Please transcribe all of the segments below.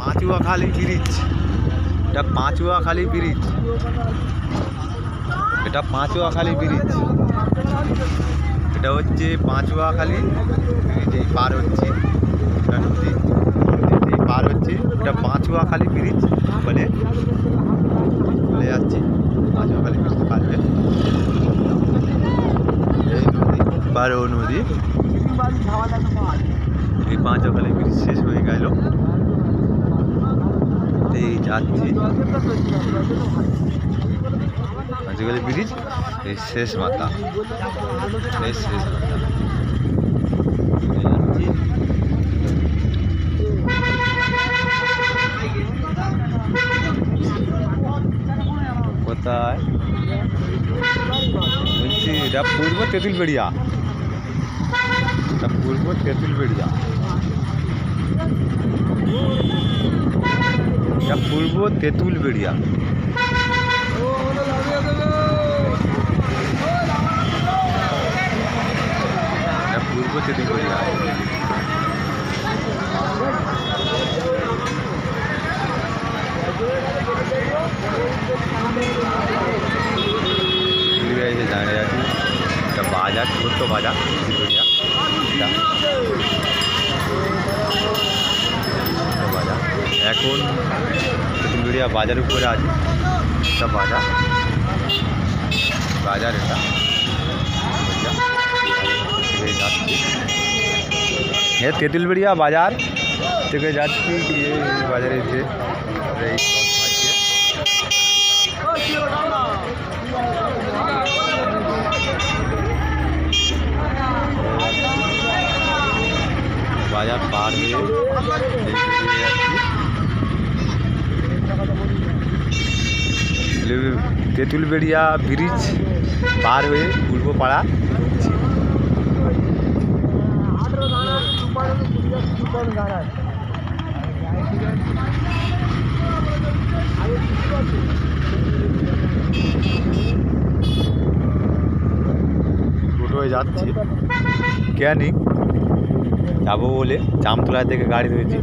পাঁচুয়াখালী bridge, এটা পাঁচুয়াখালী bridge, এটা পাঁচুয়াখালী bridge, এটা হচ্ছে পাঁচুয়াখালী ব্রিজ। এই পার হচ্ছে এটা নদী, এই পার হচ্ছে এটা পাঁচুয়াখালী ব্রিজ বলে চলে যাচ্ছি। পাঁচুয়াখালী ব্রিজ পার হয়ে এই নদী পার, ও নদী, এই পাঁচুয়াখালী ব্রিজ শেষ হয়ে গেল। এই যাচ্ছি পাঁচুয়াখালী ব্রিজ, এই শেষ মাথা, এই শেষ মাথা যাচ্ছি। কোথায় বলছি? এটা পূর্ব তেঁতুলবেড়িয়া, এটা পূর্ব তেঁতুলবেড়িয়া, এটা পূর্ব তেঁতুলবেড়িয়া। এটা পূর্ব তেঁতুলবেড়িয়া। দাঁড়িয়ে আছি, একটা বাজার, ছোট্ট বাজার তেঁতুলবেড়িয়া, এটা বাজার। এখন তেঁতুলবেড়িয়া বাজার উপরে আছে, এটা বাজার, বাজার এটা যাচ্ছি। হ্যাঁ, তেঁতুলবেড়িয়া বাজার থেকে যাচ্ছি, এই বাজারে এসে এই বাজার পার হয়ে তেঁতুলবেড়িয়া ব্রিজ পার হয়ে পূর্বপাড়া ঢুকছি। টোটোয় যাচ্ছি, ক্যানিং যাবো বলে জামতলা থেকে গাড়ি ধরেছি,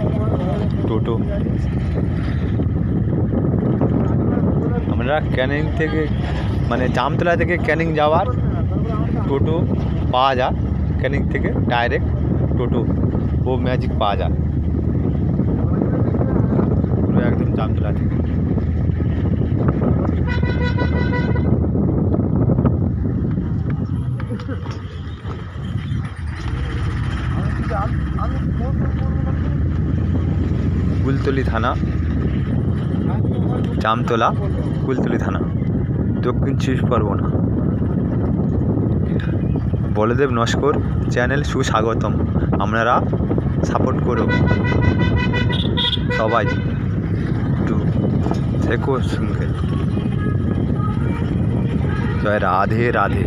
টোটো। আমরা ক্যানিং থেকে, মানে জামতলা থেকে ক্যানিং যাওয়ার টোটো পাওয়া যায়, ক্যানিং থেকে ডাইরেক্ট টোটো ও ম্যাজিক পাওয়া যায় একদম জামতলা থেকে। কুলতলি থানা, জামতলা কুলতলি থানা, দক্ষিণ ২৪ পরগনা। বলদেব নস্কর চ্যানেল সুস্বাগতম, আপনারা সাপোর্ট করো সবাই, একটু থেকো সঙ্গে। জয় রাধে রাধে।